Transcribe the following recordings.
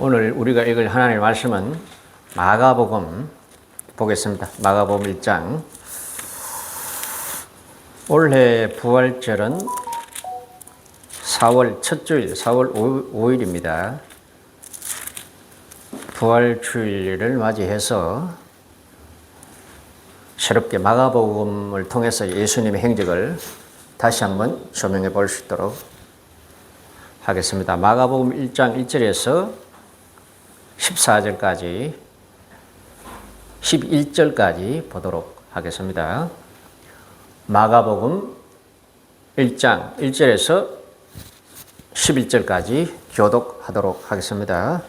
오늘 우리가 읽을 하나님의 말씀은 마가복음 보겠습니다. 마가복음 1장. 올해 부활절은 4월 첫 주일, 4월 5일입니다. 부활주일을 맞이해서 새롭게 마가복음을 통해서 예수님의 행적을 다시 한번 조명해 볼 수 있도록 하겠습니다. 마가복음 1장 1절에서 14절까지 11절까지 보도록 하겠습니다. 마가복음 1장 1절에서 11절까지 교독하도록 하겠습니다.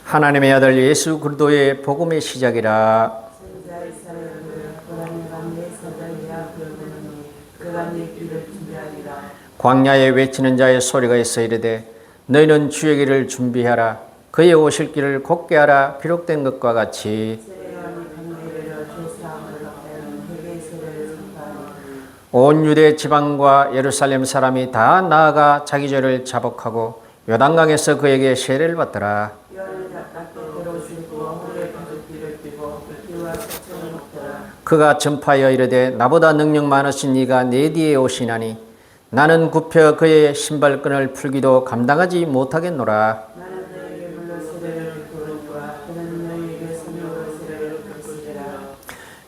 하나님의 아들 예수 그리스도의 복음의 시작이라. 광야에 외치는 자의 소리가 있어 이르되 너희는 주의 길을 준비하라. 그의 오실 길을 곧게 하라. 비록된 것과 같이 온 유대 지방과 예루살렘 사람이 다 나아가 자기 죄를 자복하고 요단강에서 그에게 세례를 받더라. 그가 전파하여 이르되 나보다 능력 많으신 이가 내 뒤에 오시나니 나는 굽혀 그의 신발끈을 풀기도 감당하지 못하겠노라.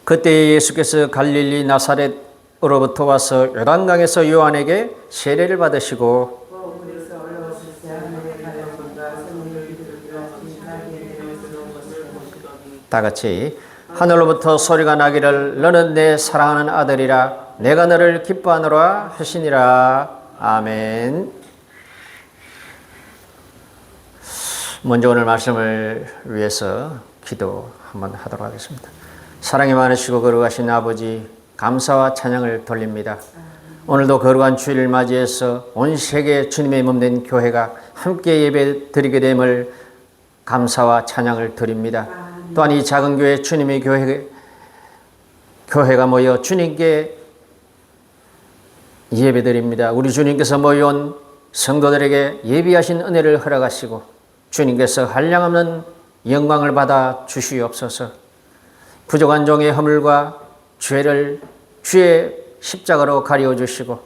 그때 예수께서 갈릴리 나사렛으로부터 와서 요단강에서 요한에게 세례를 받으시고 다 같이 하늘로부터 소리가 나기를 너는 내 사랑하는 아들이라 내가 너를 기뻐하노라 하시니라. 아멘. 먼저 오늘 말씀을 위해서 기도 한번 하도록 하겠습니다. 사랑이 많으시고 거룩하신 아버지, 감사와 찬양을 돌립니다. 오늘도 거룩한 주일을 맞이해서 온 세계 주님의 몸된 교회가 함께 예배 드리게 됨을 감사와 찬양을 드립니다. 또한 이 작은 교회 주님의 교회가 모여 주님께 예배드립니다. 우리 주님께서 모여온 성도들에게 예비하신 은혜를 허락하시고 주님께서 한량없는 영광을 받아 주시옵소서. 부족한 종의 허물과 죄를 주의 십자가로 가리워 주시고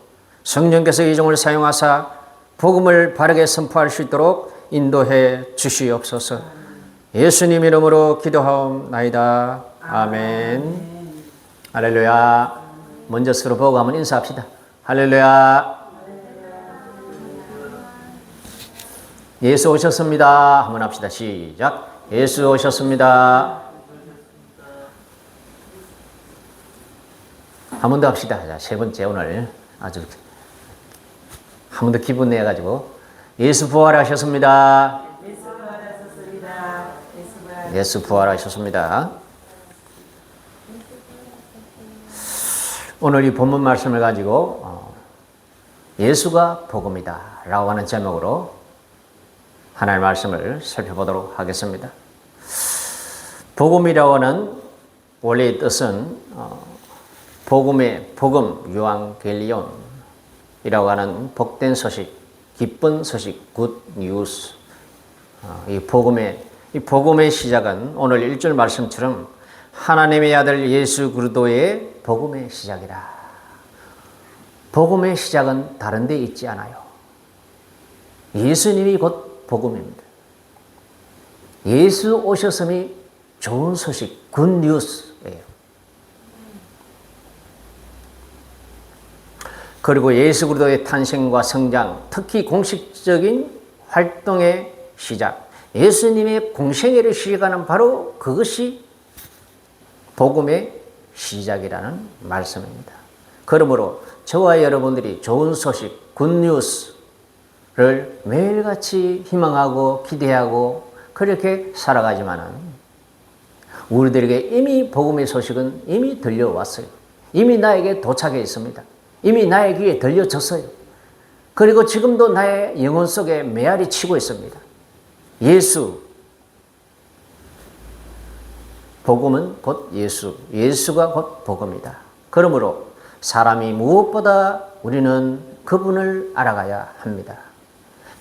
성령께서 이 종을 사용하사 복음을 바르게 선포할 수 있도록 인도해 주시옵소서. 예수님 이름으로 기도하옵나이다. 아멘. 할렐루야. 먼저 서로 보고 한번 인사합시다. 할렐루야. 예수 오셨습니다. 한번 합시다. 시작. 예수 오셨습니다. 한 번 더 합시다. 자, 세 번째 오늘 아주 한 번 더 기분 내가지고 예수 부활하셨습니다. 예수 부활하셨습니다. 오늘 이 본문 말씀을 가지고 예수가 복음이다 라고 하는 제목으로 하나님의 말씀을 살펴보도록 하겠습니다. 복음이라고 하는 원래의 뜻은 복음, 유앙겔리온이라고 하는 복된 소식, 기쁜 소식, 굿 뉴스. 이 복음의 시작은 오늘 1절 말씀처럼 하나님의 아들 예수 그리스도의 복음의 시작이라. 복음의 시작은 다른 데 있지 않아요. 예수님이 곧 복음입니다. 예수 오셨음이 좋은 소식, 굿 뉴스예요. 그리고 예수 그리스도의 탄생과 성장, 특히 공식적인 활동의 시작, 예수님의 공생애를 시작하는 바로 그것이 복음의 시작이라는 말씀입니다. 그러므로 저와 여러분들이 좋은 소식, 굿뉴스를 매일같이 희망하고 기대하고 그렇게 살아가지만은 우리들에게 이미 복음의 소식은 이미 들려왔어요. 이미 나에게 도착해 있습니다. 이미 나의 귀에 들려졌어요. 그리고 지금도 나의 영혼 속에 메아리 치고 있습니다. 예수, 복음은 곧 예수, 예수가 곧 복음이다. 그러므로 사람이 무엇보다 우리는 그분을 알아가야 합니다.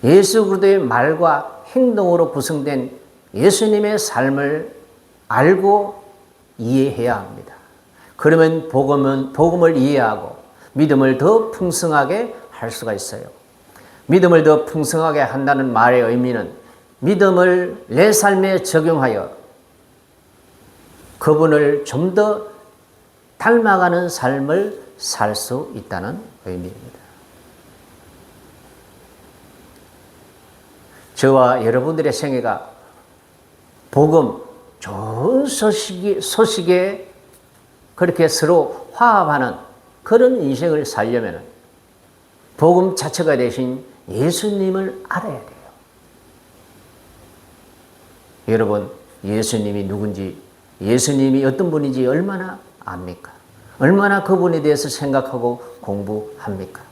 예수 그리스도의 말과 행동으로 구성된 예수님의 삶을 알고 이해해야 합니다. 그러면 복음을 이해하고 믿음을 더 풍성하게 할 수가 있어요. 믿음을 더 풍성하게 한다는 말의 의미는 믿음을 내 삶에 적용하여 그분을 좀 더 닮아가는 삶을 살 수 있다는 의미입니다. 저와 여러분들의 생애가 복음, 좋은 소식에 그렇게 서로 화합하는 그런 인생을 살려면 복음 자체가 되신 예수님을 알아야 돼요. 여러분, 예수님이 누군지, 예수님이 어떤 분인지 얼마나 압니까? 얼마나 그분에 대해서 생각하고 공부합니까?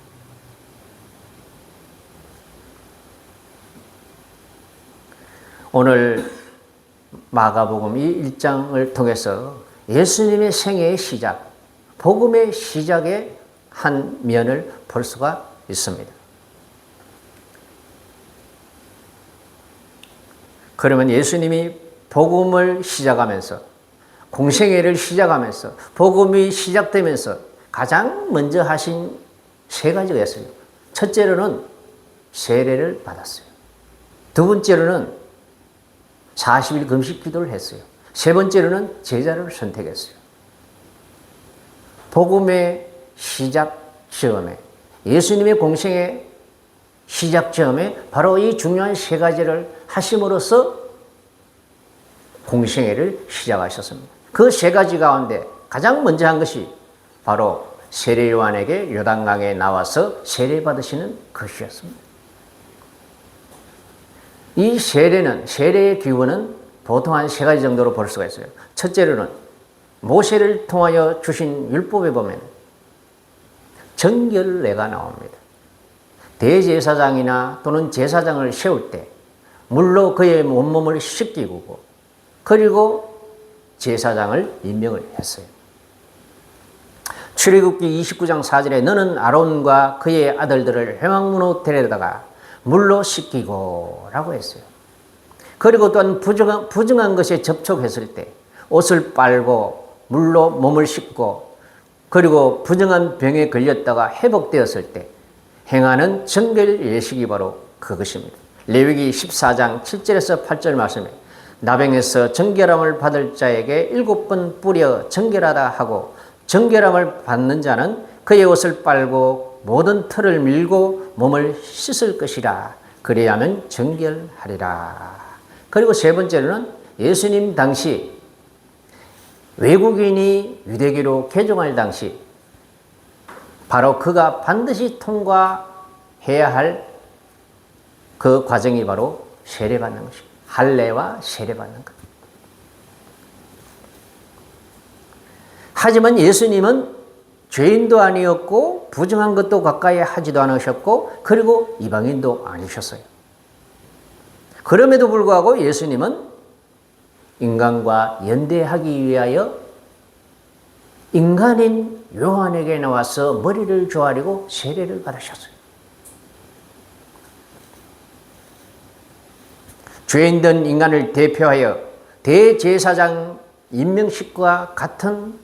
오늘 마가복음 이 1장을 통해서 예수님의 생애의 시작, 복음의 시작의 한 면을 볼 수가 있습니다. 그러면 예수님이 복음을 시작하면서, 공생애를 시작하면서, 복음이 시작되면서 가장 먼저 하신 세 가지가 있어요. 첫째로는 세례를 받았어요. 두 번째로는 40일 금식 기도를 했어요. 세 번째로는 제자를 선택했어요. 복음의 시작점에, 예수님의 공생의 시작점에 바로 이 중요한 세 가지를 하심으로써 공생애를 시작하셨습니다. 그 세 가지 가운데 가장 먼저 한 것이 바로 세례 요한에게 요단강에 나와서 세례 받으시는 것이었습니다. 이 세례의 기원은 보통 한 세 가지 정도로 볼 수가 있어요. 첫째로는 모세를 통하여 주신 율법에 보면 정결례가 나옵니다. 대제사장이나 또는 제사장을 세울 때 물로 그의 온몸을 씻기고 그리고 제사장을 임명을 했어요. 출애굽기 29장 4절에 너는 아론과 그의 아들들을 회막문으로 데려다가 물로 씻기고 라고 했어요. 그리고 또한 부정한 것에 접촉했을 때 옷을 빨고 물로 몸을 씻고 그리고 부정한 병에 걸렸다가 회복되었을 때 행하는 정결 예식이 바로 그것입니다. 레위기 14장 7절에서 8절 말씀에 나병에서 정결함을 받을 자에게 7번 뿌려 정결하다 하고 정결함을 받는 자는 그의 옷을 빨고 모든 털을 밀고 몸을 씻을 것이라. 그래야만 정결하리라. 그리고 세 번째로는 예수님 당시 외국인이 유대교로 개종할 당시 바로 그가 반드시 통과해야 할 그 과정이 바로 세례받는 것입니다. 할례와 세례받는 것. 하지만 예수님은 죄인도 아니었고 부정한 것도 가까이 하지도 않으셨고 그리고 이방인도 아니셨어요. 그럼에도 불구하고 예수님은 인간과 연대하기 위하여 인간인 요한에게 나와서 머리를 조아리고 세례를 받으셨어요. 죄인된 인간을 대표하여 대제사장 임명식과 같은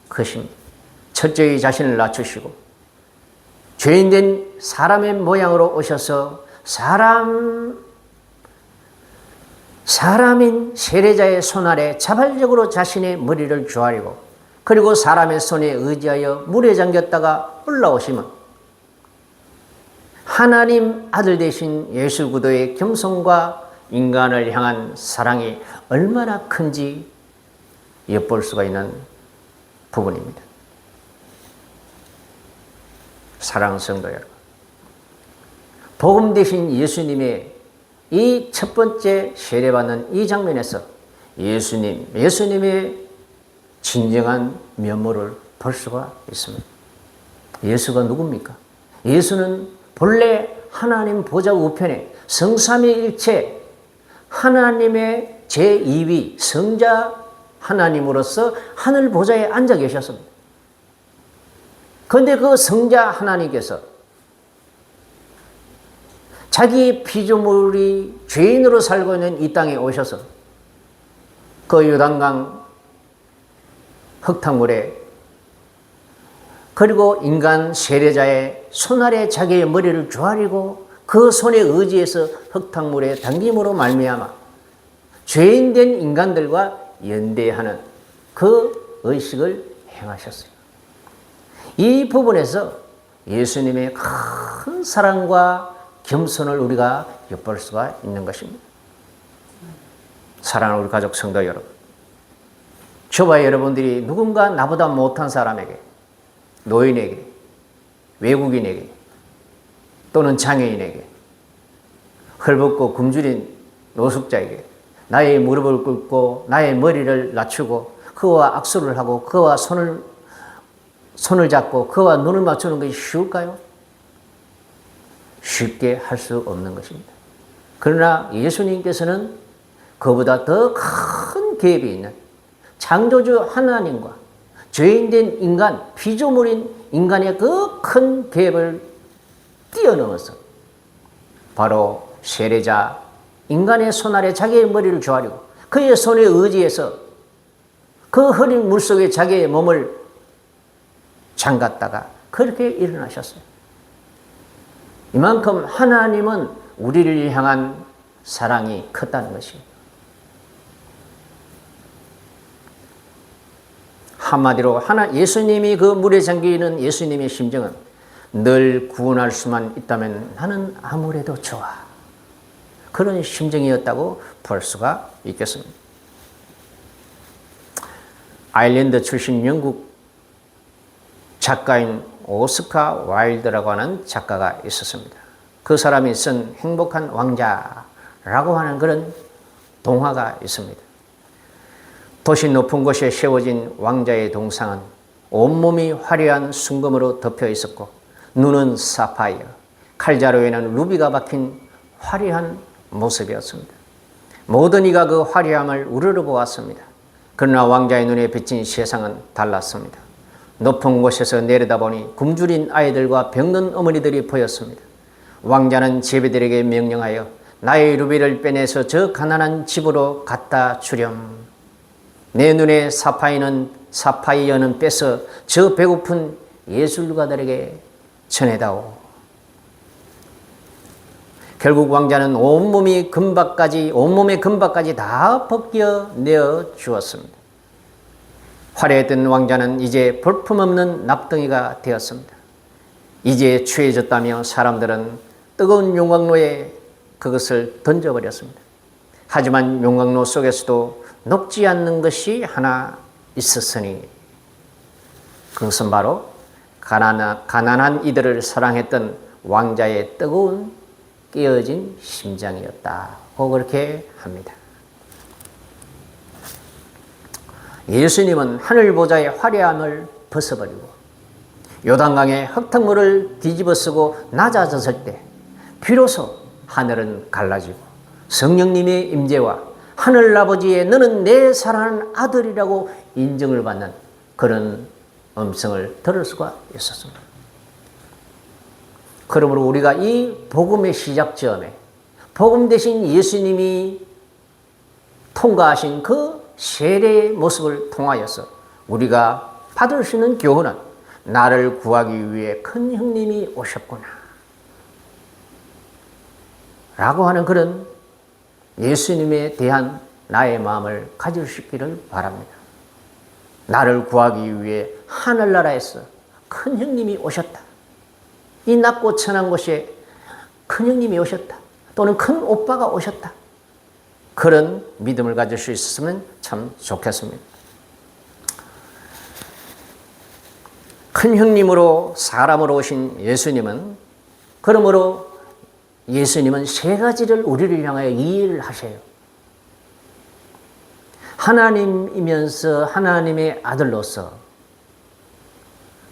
것입니다. 철저히 자신을 낮추시고 죄인된 사람의 모양으로 오셔서 사람인 세례자의 손 아래 자발적으로 자신의 머리를 조아리고 그리고 사람의 손에 의지하여 물에 잠겼다가 올라오시면 하나님 아들 되신 예수 그리스도의 겸손과 인간을 향한 사랑이 얼마나 큰지 엿볼 수가 있는 부분입니다. 사랑하는 성도 여러분, 복음 되신 예수님의 이 첫 번째 세례받는 이 장면에서 예수님의 진정한 면모를 볼 수가 있습니다. 예수가 누굽니까? 예수는 본래 하나님 보좌 우편에 성삼위일체 하나님의 제2위 성자 하나님으로서 하늘 보좌에 앉아 계셨습니다. 그런데 그 성자 하나님께서 자기 피조물이 죄인으로 살고 있는 이 땅에 오셔서 그 요단강 흙탕물에 그리고 인간 세례자의 손 아래 자기의 머리를 조아리고 그 손에 의지해서 흙탕물에 담김으로 말미암아 죄인된 인간들과 연대하는 그 의식을 행하셨어요. 이 부분에서 예수님의 큰 사랑과 겸손을 우리가 엿볼 수가 있는 것입니다. 사랑하는 우리 가족 성도 여러분, 저와 여러분들이 누군가 나보다 못한 사람에게, 노인에게, 외국인에게 또는 장애인에게, 헐벗고 굶주린 노숙자에게 나의 무릎을 꿇고 나의 머리를 낮추고 그와 악수를 하고 그와 손을 잡고 그와 눈을 맞추는 것이 쉬울까요? 쉽게 할 수 없는 것입니다. 그러나 예수님께서는 그보다 더 큰 갭이 있는 창조주 하나님과 죄인된 인간, 피조물인 인간의 그 큰 갭을 뛰어넘어서 바로 세례자, 인간의 손 아래 자기의 머리를 조아리고 그의 손에 의지해서 그 흐린 물속에 자기의 몸을 잠갔다가 그렇게 일어나셨어요. 이만큼 하나님은 우리를 향한 사랑이 컸다는 것입니다. 한마디로 예수님이 그 물에 잠기는 예수님의 심정은 늘 구원할 수만 있다면 나는 아무래도 좋아. 그런 심정이었다고 볼 수가 있겠습니다. 아일랜드 출신 영국 작가인 오스카 와일드라고 하는 작가가 있었습니다. 그 사람이 쓴 행복한 왕자라고 하는 그런 동화가 있습니다. 도시 높은 곳에 세워진 왕자의 동상은 온몸이 화려한 순금으로 덮여 있었고 눈은 사파이어, 칼자루에는 루비가 박힌 화려한 모습이었습니다. 모든 이가 그 화려함을 우러러보았습니다. 그러나 왕자의 눈에 비친 세상은 달랐습니다. 높은 곳에서 내려다보니 굶주린 아이들과 병든 어머니들이 보였습니다. 왕자는 제비들에게 명령하여 나의 루비를 빼내서 저 가난한 집으로 갖다 주렴. 내 눈에 사파이어는 빼서 저 배고픈 예술가들에게 전해다오. 결국 왕자는 온몸의 금박까지 다 벗겨내어 주었습니다. 화려했던 왕자는 이제 볼품없는 납덩이가 되었습니다. 이제 취해졌다며 사람들은 뜨거운 용광로에 그것을 던져버렸습니다. 하지만 용광로 속에서도 녹지 않는 것이 하나 있었으니 그것은 바로 가난한 이들을 사랑했던 왕자의 뜨거운 깨어진 심장이었다고 그렇게 합니다. 예수님은 하늘보좌의 화려함을 벗어버리고 요단강의 흙탕물을 뒤집어쓰고 낮아졌을 때 비로소 하늘은 갈라지고 성령님의 임재와 하늘아버지의 너는 내 사랑하는 아들이라고 인정을 받는 그런 음성을 들을 수가 있었습니다. 그러므로 우리가 이 복음의 시작점에 복음 대신 예수님이 통과하신 그 세례의 모습을 통하여서 우리가 받을 수 있는 교훈은 나를 구하기 위해 큰 형님이 오셨구나 라고 하는 그런 예수님에 대한 나의 마음을 가질 수 있기를 바랍니다. 나를 구하기 위해 하늘나라에서 큰 형님이 오셨다. 이 낮고 천한 곳에 큰 형님이 오셨다. 또는 큰 오빠가 오셨다. 그런 믿음을 가질 수 있었으면 참 좋겠습니다. 큰 형님으로 사람으로 오신 예수님은 그러므로 예수님은 세 가지를 우리를 향하여 이해를 하셔요. 하나님이면서 하나님의 아들로서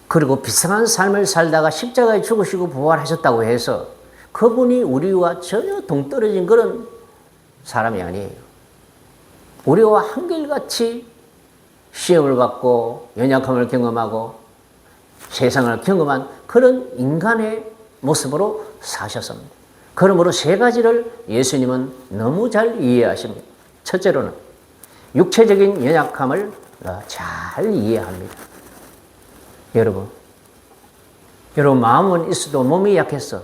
그리고 비상한 삶을 살다가 십자가에 죽으시고 부활하셨다고 해서 그분이 우리와 전혀 동떨어진 그런 사람이 아니에요. 우리와 한결같이 시험을 받고 연약함을 경험하고 세상을 경험한 그런 인간의 모습으로 사셨습니다. 그러므로 세 가지를 예수님은 너무 잘 이해하십니다. 첫째로는 육체적인 연약함을 잘 이해합니다. 여러분 마음은 있어도 몸이 약했어.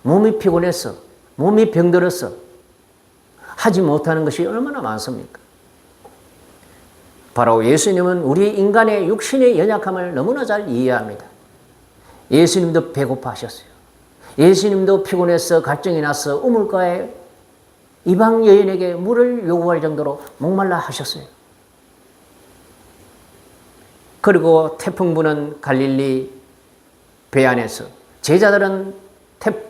몸이 피곤했어. 몸이 병들었어. 하지 못하는 것이 얼마나 많습니까? 바로 예수님은 우리 인간의 육신의 연약함을 너무나 잘 이해합니다. 예수님도 배고파하셨어요. 예수님도 피곤해서 갈증이 나서 우물가에 이방 여인에게 물을 요구할 정도로 목말라 하셨어요. 그리고 태풍 부는 갈릴리 배 안에서 제자들은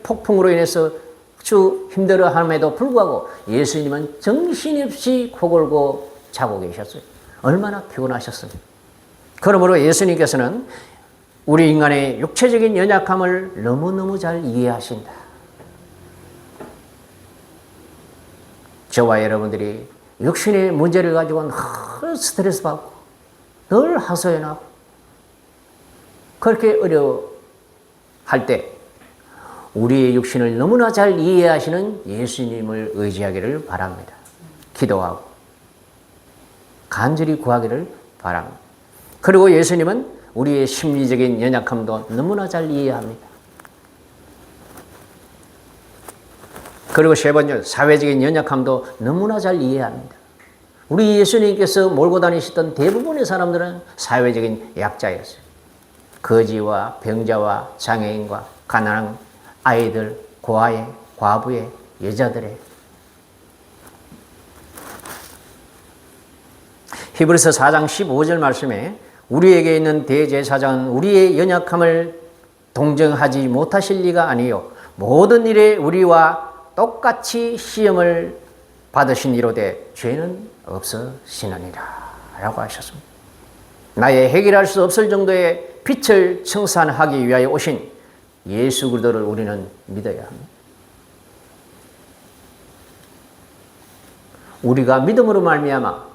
폭풍으로 인해서 아주 힘들어함에도 불구하고 예수님은 정신없이 코골고 자고 계셨어요. 얼마나 피곤하셨습니까? 그러므로 예수님께서는 우리 인간의 육체적인 연약함을 너무너무 잘 이해하신다. 저와 여러분들이 육신의 문제를 가지고 늘 스트레스 받고 늘 하소연하고 그렇게 어려워할 때 우리의 육신을 너무나 잘 이해하시는 예수님을 의지하기를 바랍니다. 기도하고 간절히 구하기를 바랍니다. 그리고 예수님은 우리의 심리적인 연약함도 너무나 잘 이해합니다. 그리고 세 번째, 사회적인 연약함도 너무나 잘 이해합니다. 우리 예수님께서 몰고 다니셨던 대부분의 사람들은 사회적인 약자였어요. 거지와 병자와 장애인과 가난한 아이들, 고아의, 과부의, 여자들의. 히브리서 4장 15절 말씀에 우리에게 있는 대제사장은 우리의 연약함을 동정하지 못하실 리가 아니요 모든 일에 우리와 똑같이 시험을 받으신 이로되 죄는 없으시느니라 라고 하셨습니다. 나의 해결할 수 없을 정도의 빛을 청산하기 위하여 오신 예수 그리스도를 우리는 믿어야 합니다. 우리가 믿음으로 말미암아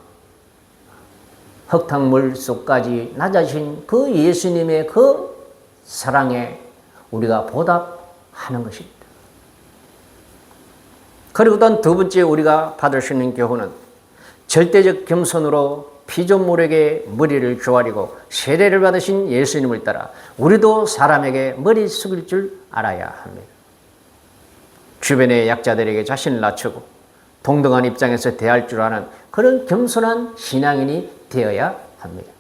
흙탕물 속까지 낮아진 그 예수님의 그 사랑에 우리가 보답하는 것입니다. 그리고 또 두 번째 우리가 받을 수 있는 교훈은 절대적 겸손으로 피조물에게 머리를 조아리고 세례를 받으신 예수님을 따라 우리도 사람에게 머리 숙일 줄 알아야 합니다. 주변의 약자들에게 자신을 낮추고 동등한 입장에서 대할 줄 아는 그런 겸손한 신앙인이 되어야 합니다.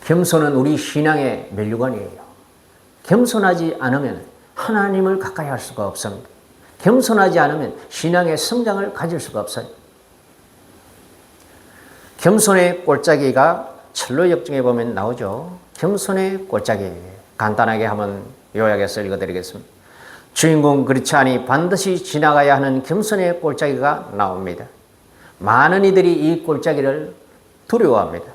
겸손은 우리 신앙의 멸류관이에요. 겸손하지 않으면 하나님을 가까이 할 수가 없습니다. 겸손하지 않으면 신앙의 성장을 가질 수가 없어요. 겸손의 골짜기가 철로역정에 보면 나오죠. 겸손의 골짜기. 간단하게 한번 요약해서 읽어드리겠습니다. 주인공 그렇지 않이 반드시 지나가야 하는 겸손의 골짜기가 나옵니다. 많은 이들이 이 골짜기를 두려워합니다.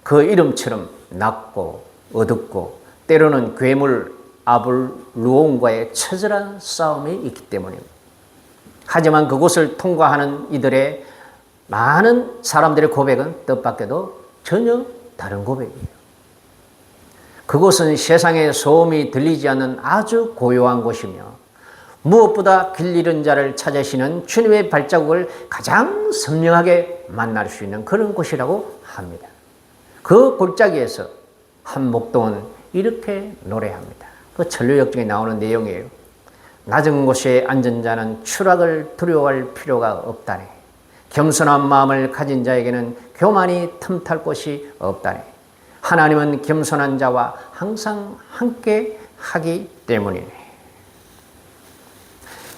그 이름처럼 낮고 어둡고 때로는 괴물 아블루온과의 처절한 싸움이 있기 때문입니다. 하지만 그곳을 통과하는 이들의 많은 사람들의 고백은 뜻밖에도 전혀 다른 고백이에요. 그곳은 세상의 소음이 들리지 않는 아주 고요한 곳이며 무엇보다 길 잃은 자를 찾으시는 주님의 발자국을 가장 선명하게 만날 수 있는 그런 곳이라고 합니다. 그 골짜기에서 한 목동은 이렇게 노래합니다. 그 천류역정에 나오는 내용이에요. 낮은 곳에 앉은 자는 추락을 두려워할 필요가 없다네. 겸손한 마음을 가진 자에게는 교만이 틈탈 곳이 없다네. 하나님은 겸손한 자와 항상 함께 하기 때문이네.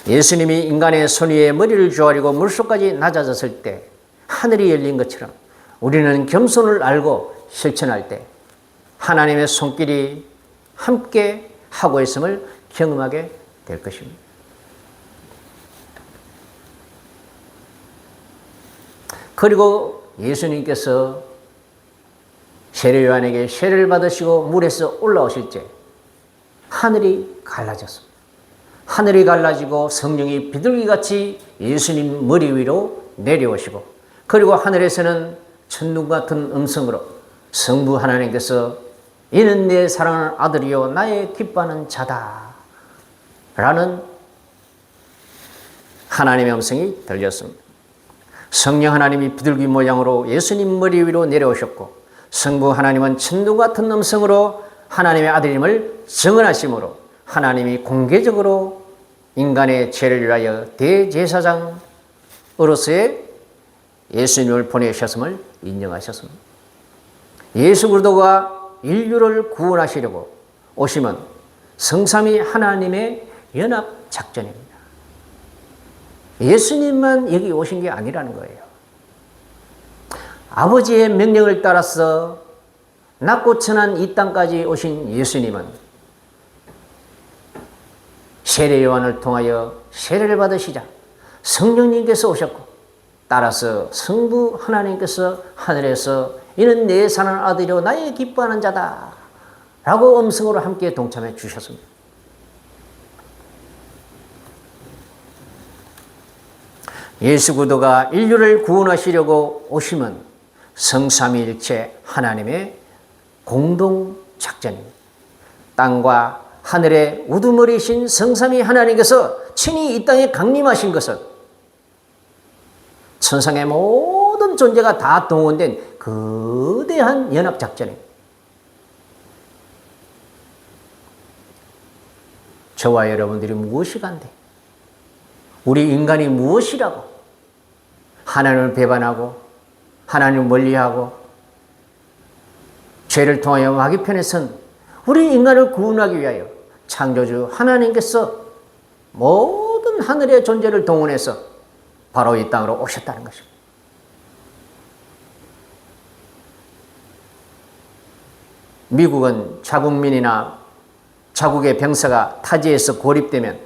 예수님이 인간의 손 위에 머리를 조아리고 물속까지 낮아졌을 때 하늘이 열린 것처럼 우리는 겸손을 알고 실천할 때 하나님의 손길이 함께 하고 있음을 경험하게 될 것입니다. 그리고 예수님께서 세례 요한에게 세례를 받으시고 물에서 올라오실 때 하늘이 갈라졌습니다. 하늘이 갈라지고 성령이 비둘기같이 예수님 머리 위로 내려오시고 그리고 하늘에서는 천둥 같은 음성으로 성부 하나님께서 이는 내 사랑하는 아들이요 나의 기뻐하는 자다 라는 하나님의 음성이 들렸습니다. 성령 하나님이 비둘기 모양으로 예수님 머리 위로 내려오셨고 성부 하나님은 천둥 같은 음성으로 하나님의 아들임을 증언하심으로 하나님이 공개적으로 인간의 죄를 위하여 대제사장으로서의 예수님을 보내셨음을 인정하셨습니다. 예수 그리스도가 인류를 구원하시려고 오심은 성삼위 하나님의 연합 작전입니다. 예수님만 여기 오신 게 아니라는 거예요. 아버지의 명령을 따라서 낮고 천한 이 땅까지 오신 예수님은 세례 요한을 통하여 세례를 받으시자 성령님께서 오셨고 따라서 성부 하나님께서 하늘에서 이는 내 사랑하는 아들이요 나의 기뻐하는 자다 라고 음성으로 함께 동참해 주셨습니다. 예수 그리스도가 인류를 구원하시려고 오심은 성삼위일체 하나님의 공동 작전입니다. 땅과 하늘의 우두머리이신 성삼위 하나님께서 친히 이 땅에 강림하신 것은 천상의 모든 존재가 다 동원된 거대한 연합작전입니다. 저와 여러분들이 무엇이 간대? 우리 인간이 무엇이라고? 하나님을 배반하고 하나님을 멀리하고 죄를 통하여 마귀 편에 선 우리 인간을 구원하기 위하여 창조주 하나님께서 모든 하늘의 존재를 동원해서 바로 이 땅으로 오셨다는 것입니다. 미국은 자국민이나 자국의 병사가 타지에서 고립되면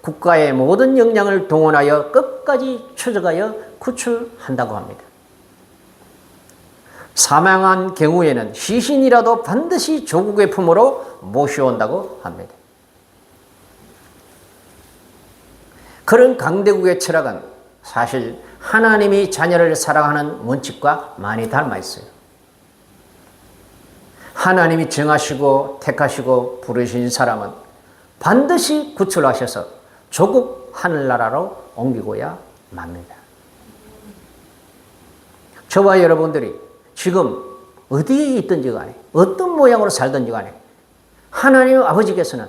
국가의 모든 역량을 동원하여 끝까지 추적하여 구출한다고 합니다. 사망한 경우에는 시신이라도 반드시 조국의 품으로 모셔온다고 합니다. 그런 강대국의 철학은 사실 하나님이 자녀를 사랑하는 원칙과 많이 닮아 있어요. 하나님이 정하시고 택하시고 부르신 사람은 반드시 구출하셔서 조국 하늘나라로 옮기고야 맙니다. 저와 여러분들이 지금 어디에 있든지 간에 어떤 모양으로 살든지 간에 하나님 아버지께서는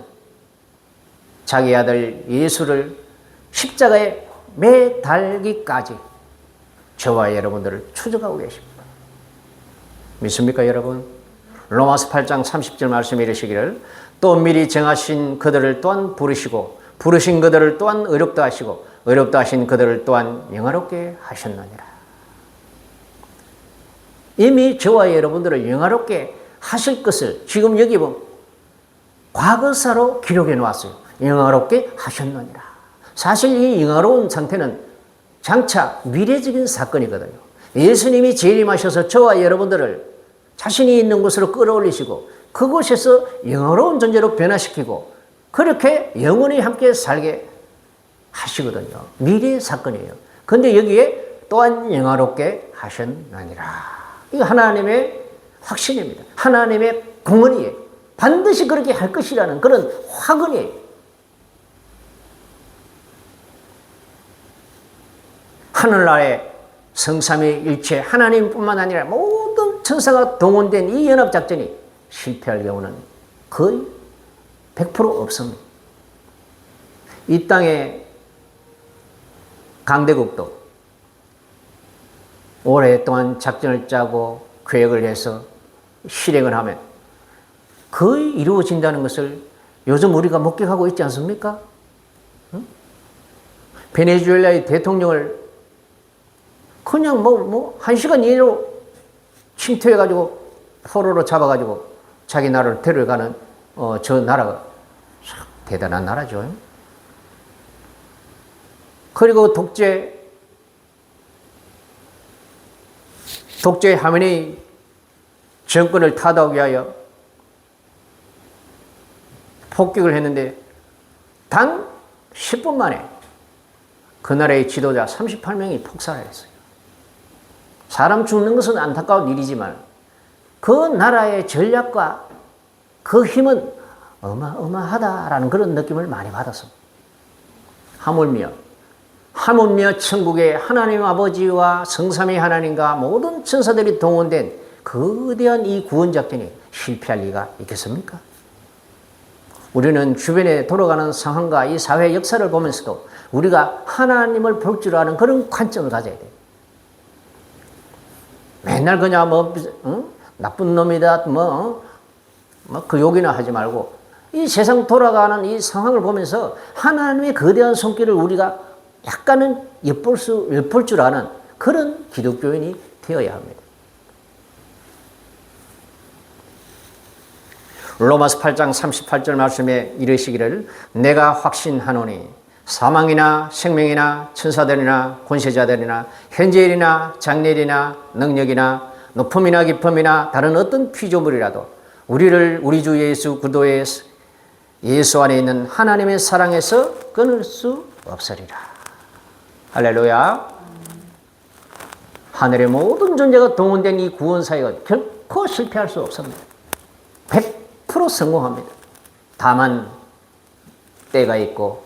자기 아들 예수를 십자가에 매달기까지 저와 여러분들을 추적하고 계십니다. 믿습니까 여러분? 로마서 8장 30절 말씀에 이르시기를 또 미리 정하신 그들을 또한 부르시고 부르신 그들을 또한 의롭다 하시고 의롭다 하신 그들을 또한 영화롭게 하셨느니라. 이미 저와 여러분들을 영화롭게 하실 것을 지금 여기 보면 과거사로 기록해 놓았어요. 영화롭게 하셨느니라. 사실 이 영화로운 상태는 장차 미래적인 사건이거든요. 예수님이 재림하셔서 저와 여러분들을 자신이 있는 곳으로 끌어올리시고 그곳에서 영화로운 존재로 변화시키고 그렇게 영원히 함께 살게 하시거든요. 미래의 사건이에요. 그런데 여기에 또한 영화롭게 하셨느니라. 이거 하나님의 확신입니다. 하나님의 공언이에요. 반드시 그렇게 할 것이라는 그런 확언이에요. 하늘나라의 성삼위일체 하나님뿐만 아니라 모든 천사가 동원된 이 연합작전이 실패할 경우는 거의 100% 없습니다. 이 땅의 강대국도 오랫동안 작전을 짜고 계획을 해서 실행을 하면 거의 이루어진다는 것을 요즘 우리가 목격하고 있지 않습니까? 응? 베네수엘라의 대통령을 그냥 한 시간 이내로 침투해가지고 포로로 잡아가지고 자기 나라를 데려가는 저 나라가 참 대단한 나라죠. 그리고 독재 하면이 정권을 타도하기 위하여 폭격을 했는데 단 10분 만에 그 나라의 지도자 38명이 폭살을 했어요. 사람 죽는 것은 안타까운 일이지만 그 나라의 전략과 그 힘은 어마어마하다라는 그런 느낌을 많이 받았습니다. 하물며 천국의 하나님 아버지와 성삼위 하나님과 모든 천사들이 동원된 거대한 이 구원작전이 실패할 리가 있겠습니까? 우리는 주변에 돌아가는 상황과 이 사회 역사를 보면서도 우리가 하나님을 볼 줄 아는 그런 관점을 가져야 돼요. 맨날 그냥 나쁜 놈이다 그 욕이나 하지 말고 이 세상 돌아가는 이 상황을 보면서 하나님의 거대한 손길을 우리가 약간은 엿볼 줄 아는 그런 기독교인이 되어야 합니다. 로마서 8장 38절 말씀에 이르시기를 내가 확신하노니 사망이나 생명이나 천사들이나 권세자들이나 현재일이나 장래일이나 능력이나 높음이나 깊음이나 다른 어떤 피조물이라도 우리를 우리 주 예수 그리스도의 예수 안에 있는 하나님의 사랑에서 끊을 수 없으리라. 할렐루야. 하늘의 모든 존재가 동원된 이 구원사역은 결코 실패할 수 없습니다. 100% 성공합니다. 다만 때가 있고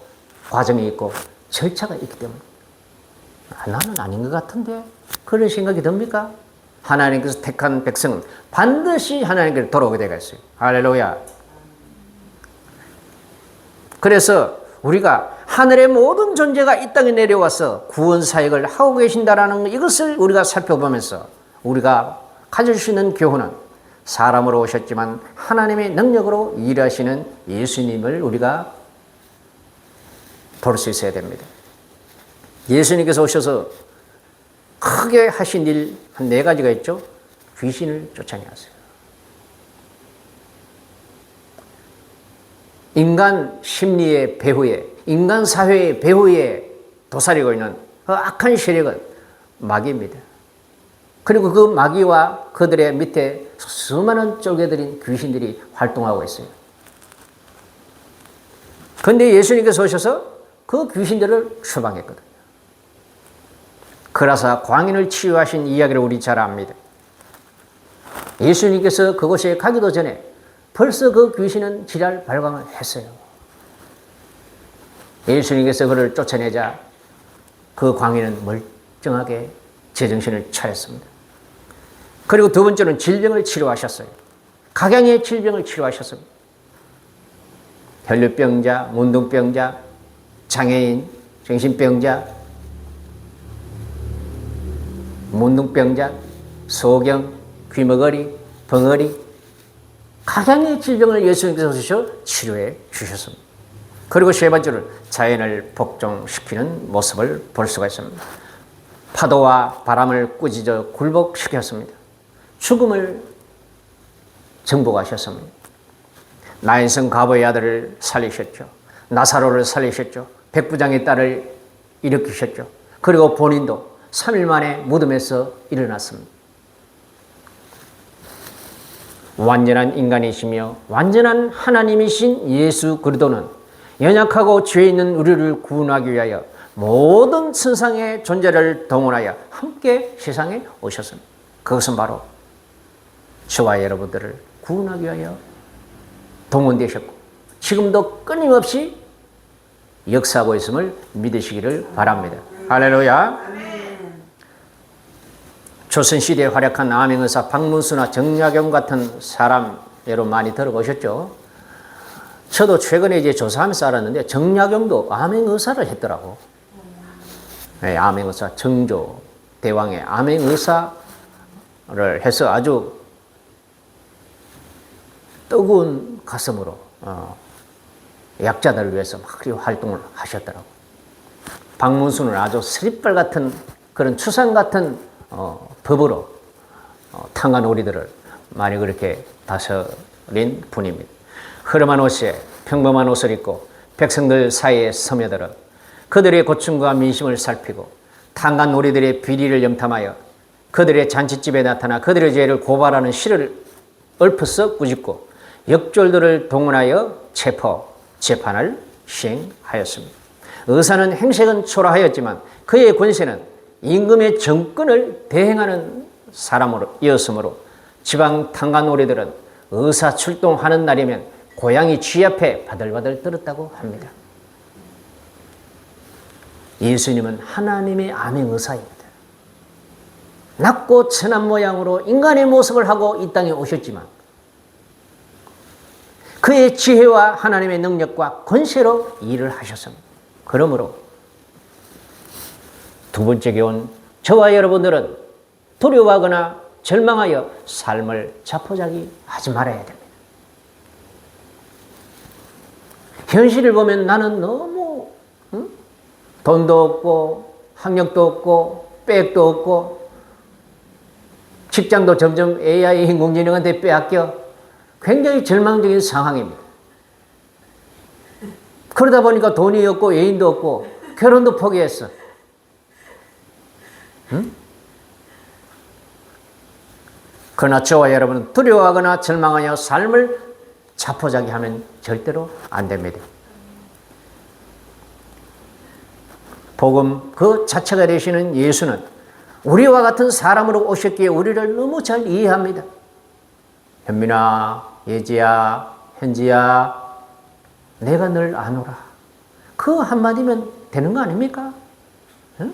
과정이 있고 절차가 있기 때문에 나는 아닌 것 같은데 그런 생각이 듭니까? 하나님께서 택한 백성은 반드시 하나님께로 돌아오게 되어 있어요. 할렐루야. 그래서 우리가 하늘의 모든 존재가 이 땅에 내려와서 구원 사역을 하고 계신다라는 이것을 우리가 살펴보면서 우리가 가질 수 있는 교훈은 사람으로 오셨지만 하나님의 능력으로 일하시는 예수님을 우리가 볼 수 있어야 됩니다. 예수님께서 오셔서 크게 하신 일 한 4가지가 있죠. 귀신을 쫓아내었어요. 인간 심리의 배후에, 인간 사회의 배후에 도사리고 있는 그 악한 세력은 마귀입니다. 그리고 그 마귀와 그들의 밑에 수많은 쪼개들인 귀신들이 활동하고 있어요. 그런데 예수님께서 오셔서 그 귀신들을 추방했거든요. 그라사 광인을 치유하신 이야기를 우리 잘 압니다. 예수님께서 그곳에 가기도 전에 벌써 그 귀신은 지랄 발광을 했어요. 예수님께서 그를 쫓아내자 그 광인은 멀쩡하게 제정신을 차렸습니다. 그리고 두 번째는 질병을 치료하셨어요. 각양의 질병을 치료하셨습니다. 혈류병자, 문둥병자, 장애인, 정신병자, 문둥병자, 소경, 귀머거리, 벙어리, 각양의 질병을 예수님께서 오셔서 치료해 주셨습니다. 그리고 세 번째는 자연을 복종시키는 모습을 볼 수가 있습니다. 파도와 바람을 꾸짖어 굴복시켰습니다. 죽음을 정복하셨습니다. 나인성 가보의 아들을 살리셨죠. 나사로를 살리셨죠. 백부장의 딸을 일으키셨죠. 그리고 본인도 3일 만에 무덤에서 일어났습니다. 완전한 인간이시며 완전한 하나님이신 예수 그리스도는 연약하고 죄 있는 우리를 구원하기 위하여 모든 천상의 존재를 동원하여 함께 세상에 오셨습니다. 그것은 바로 저와 여러분들을 구원하기 위하여 동원되셨고 지금도 끊임없이 역사하고 있음을 믿으시기를 바랍니다. 할렐루야. 조선시대에 활약한 암행의사 박문수나 정약용 같은 사람 여러분 많이 들어보셨죠? 저도 최근에 이제 조사하면서 알았는데 정약용도 암행의사를 했더라고. 네, 암행의사 정조 대왕의 암행의사를 해서 아주 뜨거운 가슴으로 약자들을 위해서 막 활동을 하셨더라고. 박문수는 아주 스리빨 같은 그런 추상 같은 법으로 탕간오리들을 많이 그렇게 다스린 분입니다. 흐름한 옷에 평범한 옷을 입고 백성들 사이에 스며들어 그들의 고충과 민심을 살피고 탕간오리들의 비리를 염탐하여 그들의 잔치집에 나타나 그들의 죄를 고발하는 시를 읊어서 꾸짖고 역졸들을 동원하여 체포, 재판을 시행하였습니다. 의사는 행색은 초라하였지만 그의 권세는 임금의 정권을 대행하는 사람이었으므로 지방 탄간오리들은 의사출동하는 날이면 고향이 쥐 앞에 바들바들 떨었다고 합니다. 예수님은 하나님의 암행의사입니다. 낮고 천한 모양으로 인간의 모습을 하고 이 땅에 오셨지만 그의 지혜와 하나님의 능력과 권세로 일을 하셨습니다. 그러므로 두 번째 교훈, 저와 여러분들은 두려워하거나 절망하여 삶을 자포자기하지 말아야 됩니다. 현실을 보면 나는 너무 돈도 없고 학력도 없고 백도 없고 직장도 점점 AI 인공지능한테 빼앗겨 굉장히 절망적인 상황입니다. 그러다 보니까 돈이 없고 애인도 없고 결혼도 포기했어. 그러나 저와 여러분은 두려워하거나 절망하여 삶을 자포자기하면 절대로 안 됩니다. 복음 그 자체가 되시는 예수는 우리와 같은 사람으로 오셨기에 우리를 너무 잘 이해합니다. 현민아, 예지야, 현지야, 내가 널 아노라. 그 한마디면 되는 거 아닙니까? 응?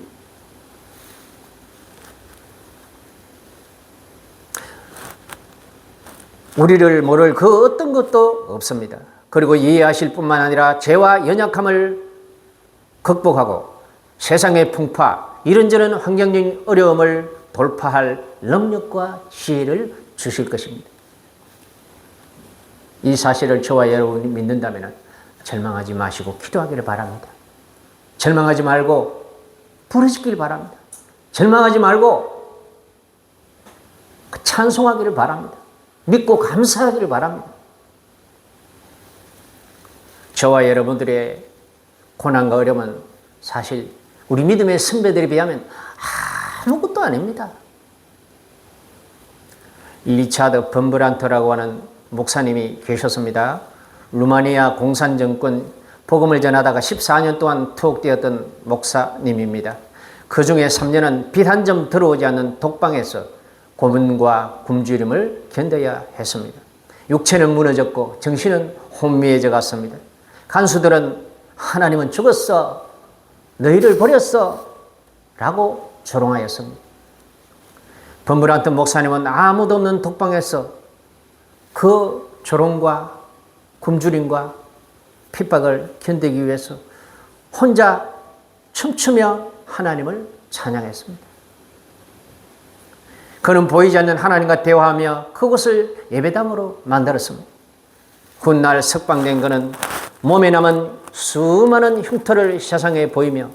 우리를 모를 그 어떤 것도 없습니다. 그리고 이해하실 뿐만 아니라 죄와 연약함을 극복하고 세상의 풍파, 이런저런 환경적인 어려움을 돌파할 능력과 지혜를 주실 것입니다. 이 사실을 저와 여러분이 믿는다면 절망하지 마시고 기도하기를 바랍니다. 절망하지 말고 부르짖기를 바랍니다. 절망하지 말고 찬송하기를 바랍니다. 믿고 감사하기를 바랍니다. 저와 여러분들의 고난과 어려움은 사실 우리 믿음의 선배들에 비하면 아무것도 아닙니다. 리차드 범브란트라고 하는 목사님이 계셨습니다. 루마니아 공산정권 복음을 전하다가 14년 동안 투옥되었던 목사님입니다. 그 중에 3년은 빛 한 점 들어오지 않는 독방에서 고문과 굶주림을 견뎌야 했습니다. 육체는 무너졌고 정신은 혼미해져 갔습니다. 간수들은 하나님은 죽었어, 너희를 버렸어 라고 조롱하였습니다. 범브란트 목사님은 아무도 없는 독방에서 그 조롱과 굶주림과 핍박을 견디기 위해서 혼자 춤추며 하나님을 찬양했습니다. 그는 보이지 않는 하나님과 대화하며 그곳을 예배당으로 만들었습니다. 훗날 석방된 그는 몸에 남은 수많은 흉터를 세상에 보이며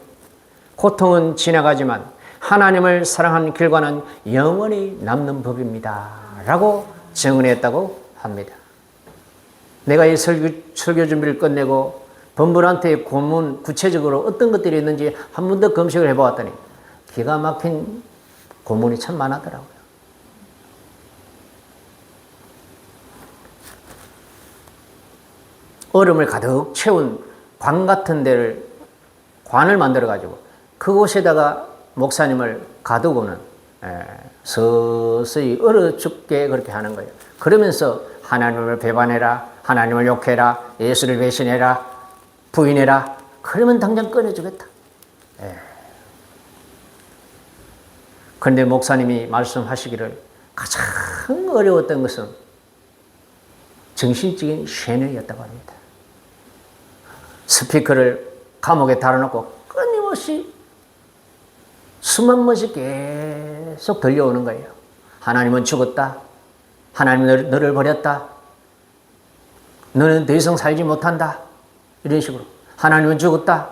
고통은 지나가지만 하나님을 사랑하는 결과는 영원히 남는 법입니다 라고 증언했다고 합니다. 내가 이 설교 준비를 끝내고 범브란트의 고문 구체적으로 어떤 것들이 있는지 한 번 더 검색을 해보았더니 기가 막힌 고문이 참 많았더라고요. 얼음을 가득 채운 관 같은 데를 관을 만들어 가지고 그곳에다가 목사님을 가두고는 서서히 얼어 죽게 그렇게 하는 거예요. 그러면서 하나님을 배반해라, 하나님을 욕해라, 예수를 배신해라, 부인해라. 그러면 당장 꺼내주겠다. 그런데 목사님이 말씀하시기를 가장 어려웠던 것은 정신적인 쇠뇌였다고 합니다. 스피커를 감옥에 달아놓고 끊임없이 수만 번씩 계속 들려오는 거예요. 하나님은 죽었다. 하나님은 너를 버렸다. 너는 더 이상 살지 못한다. 이런 식으로. 하나님은 죽었다.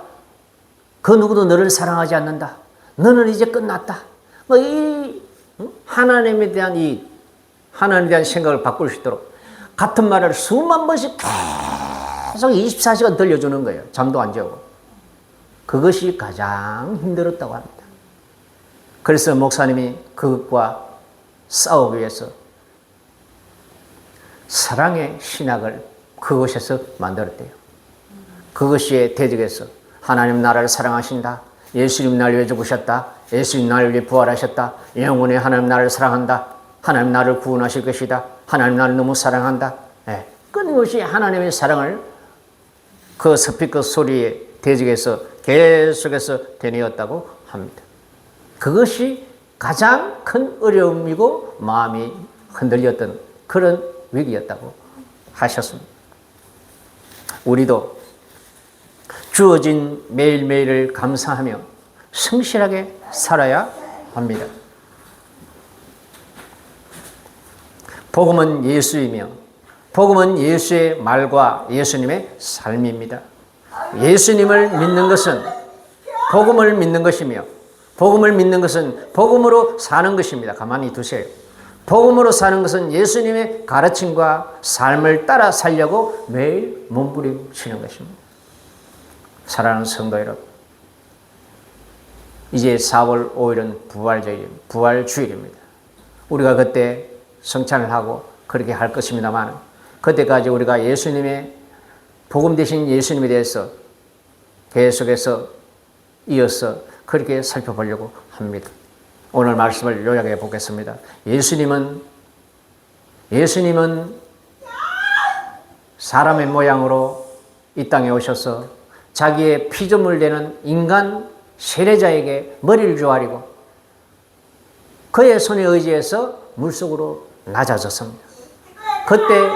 그 누구도 너를 사랑하지 않는다. 너는 이제 끝났다. 이 하나님에 대한 하나님에 대한 생각을 바꿀 수 있도록 같은 말을 수만 번씩 계속 24시간 들려주는 거예요. 잠도 안 자고. 그것이 가장 힘들었다고 합니다. 그래서 목사님이 그것과 싸우기 위해서 사랑의 신학을 그것에서 만들었대요. 그것이 대적에서 하나님 나라를 사랑하신다. 예수님 날 위해 죽으셨다. 예수님 나를 위해 부활하셨다. 영원히 하나님 나를 사랑한다. 하나님 나를 구원하실 것이다. 하나님 나를 너무 사랑한다. 예. 끊임없이 하나님의 사랑을 그 스피커 소리에 대적해서 계속해서 되뇌었다고 합니다. 그것이 가장 큰 어려움이고 마음이 흔들렸던 그런 위기였다고 하셨습니다. 우리도 주어진 매일매일을 감사하며 성실하게 살아야 합니다. 복음은 예수이며 복음은 예수의 말과 예수님의 삶입니다. 예수님을 믿는 것은 복음을 믿는 것이며 복음을 믿는 것은 복음으로 사는 것입니다. 가만히 두세요. 복음으로 사는 것은 예수님의 가르침과 삶을 따라 살려고 매일 몸부림치는 것입니다. 사랑하는 성도 여러분, 이제 4월 5일은 부활주일입니다. 우리가 그때 성찬을 하고 그렇게 할 것입니다만 그때까지 우리가 예수님의 복음 되신 예수님에 대해서 계속해서 이어서 그렇게 살펴보려고 합니다. 오늘 말씀을 요약해 보겠습니다. 예수님은 사람의 모양으로 이 땅에 오셔서 자기의 피조물 되는 인간 세례자에게 머리를 조아리고 그의 손에 의지해서 물속으로 낮아졌습니다. 그때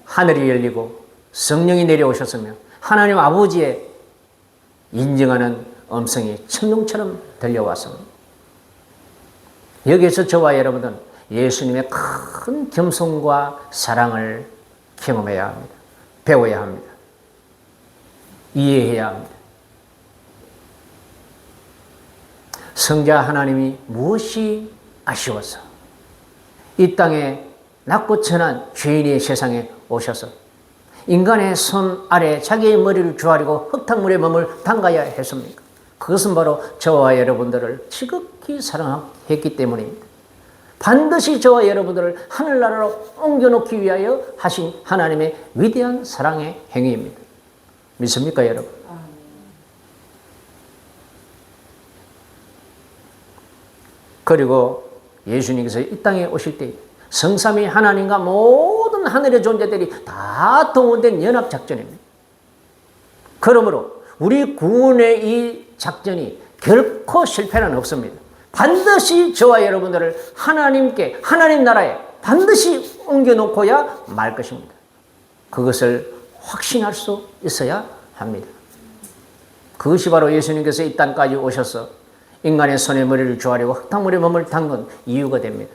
하늘이 열리고 성령이 내려오셨으며 하나님 아버지의 인정하는 음성이 천둥처럼 들려왔습니다. 여기에서 저와 여러분은 예수님의 큰 겸손과 사랑을 경험해야 합니다. 배워야 합니다. 이해해야 합니다. 성자 하나님이 무엇이 아쉬워서 이 땅에 낮고 천한 죄인의 세상에 오셔서 인간의 손 아래 자기의 머리를 조아리고 흙탕물에 몸을 담가야 했습니까? 그것은 바로 저와 여러분들을 지극히 사랑했기 때문입니다. 반드시 저와 여러분들을 하늘나라로 옮겨놓기 위하여 하신 하나님의 위대한 사랑의 행위입니다. 믿습니까, 여러분? 그리고 예수님께서 이 땅에 오실 때 성삼위 하나님과 모든 하늘의 존재들이 다 동원된 연합작전입니다. 그러므로 우리 구원의 이 작전이 결코 실패는 없습니다. 반드시 저와 여러분들을 하나님께, 하나님 나라에 반드시 옮겨놓고야 말 것입니다. 그것을 확신할 수 있어야 합니다. 그것이 바로 예수님께서 이 땅까지 오셔서 인간의 손에 머리를 조아리고 흙탕물에 몸을 담근 이유가 됩니다.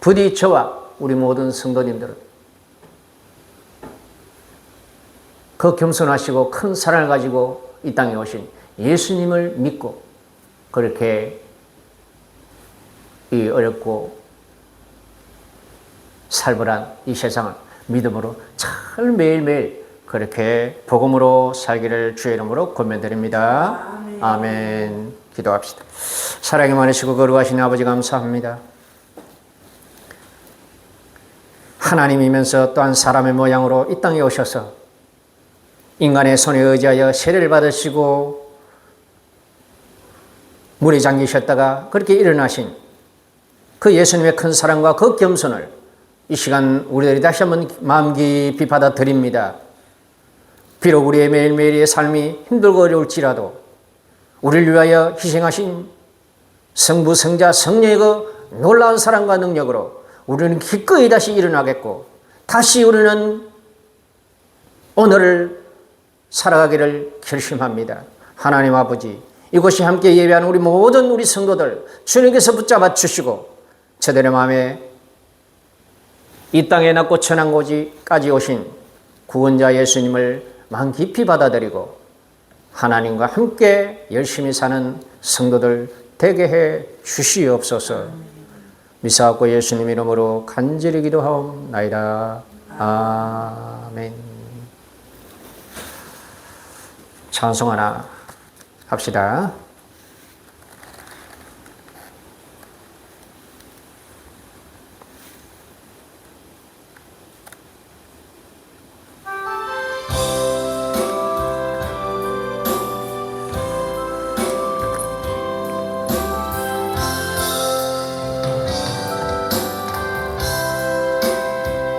부디 저와 우리 모든 성도님들은 그 겸손하시고 큰 사랑을 가지고 이 땅에 오신 예수님을 믿고 그렇게 이 어렵고 살벌한 이 세상을 믿음으로 잘 매일매일 그렇게 복음으로 살기를 주의 이름으로 권면드립니다. 아멘. 기도합시다. 사랑이 많으시고 거룩하신 아버지 감사합니다. 하나님이면서 또한 사람의 모양으로 이 땅에 오셔서 인간의 손에 의지하여 세례를 받으시고 물에 잠기셨다가 그렇게 일어나신 그 예수님의 큰 사랑과 그 겸손을 이 시간 우리들이 다시 한번 마음 깊이 받아들입니다. 비록 우리의 매일매일의 삶이 힘들고 어려울지라도 우리를 위하여 희생하신 성부, 성자, 성령의 그 놀라운 사랑과 능력으로 우리는 기꺼이 다시 일어나겠고 다시 우리는 오늘을 살아가기를 결심합니다. 하나님 아버지, 이곳이 함께 예배한 우리 모든 우리 성도들 주님께서 붙잡아 주시고 저들의 마음에 이 땅에 낮고 천한 곳까지 오신 구원자 예수님을 마음 깊이 받아들이고 하나님과 함께 열심히 사는 성도들 되게 해 주시옵소서. 미사옵고 예수님 이름으로 간절히 기도하옵나이다. 아멘. 찬송 하나 합시다.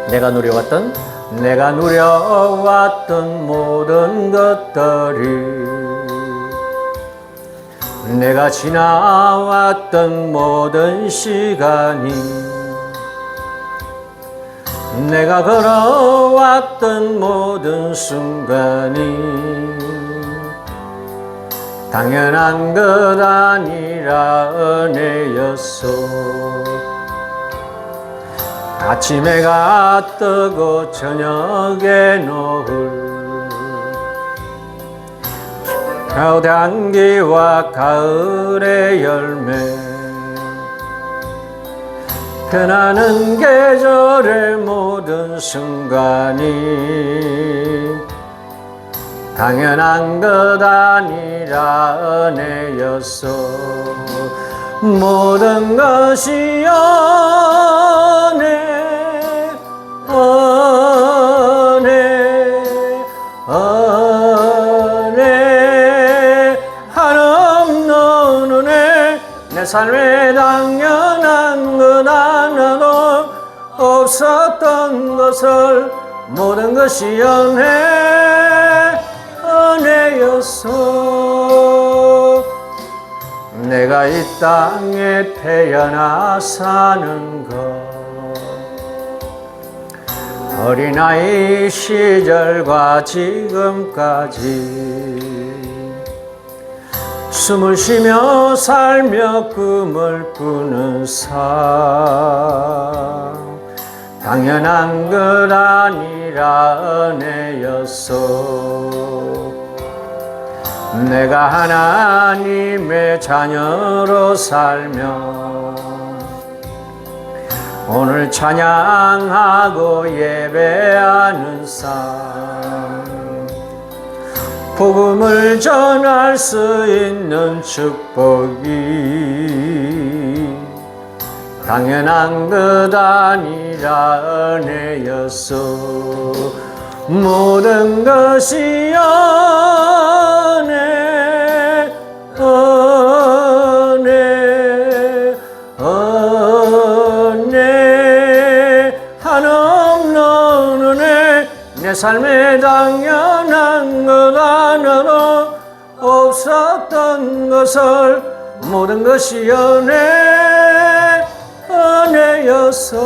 내가 누려왔던 모든 것들이, 내가 지나왔던 모든 시간이, 내가 걸어왔던 모든 순간이 당연한 것 아니라 은혜였소. 아침에 해가 뜨고 저녁에 노을, 겨우단기와 가을의 열매, 변하는 계절의 모든 순간이 당연한 것 아니라 은혜였소. 모든 것이 은혜, 은혜, 은혜, 한없는 은혜. 내 삶에 당연한 것 하나도 없었던 것을 모든 것이 은혜였소. 내가 이 땅에 태어나 사는 것, 어린아이 시절과 지금까지 숨을 쉬며 살며 꿈을 꾸는 삶, 당연한 것 아니라 은혜였소. 내가 하나님의 자녀로 살며 오늘 찬양하고 예배하는 삶, 복음을 전할 수 있는 축복이 당연한 것 아니라 은혜였소. 모든 것이 은혜, 은혜, 은혜, 한없는 은혜. 내 삶에 당연한 것 하나도 없었던 것을 모든 것이 은혜였소.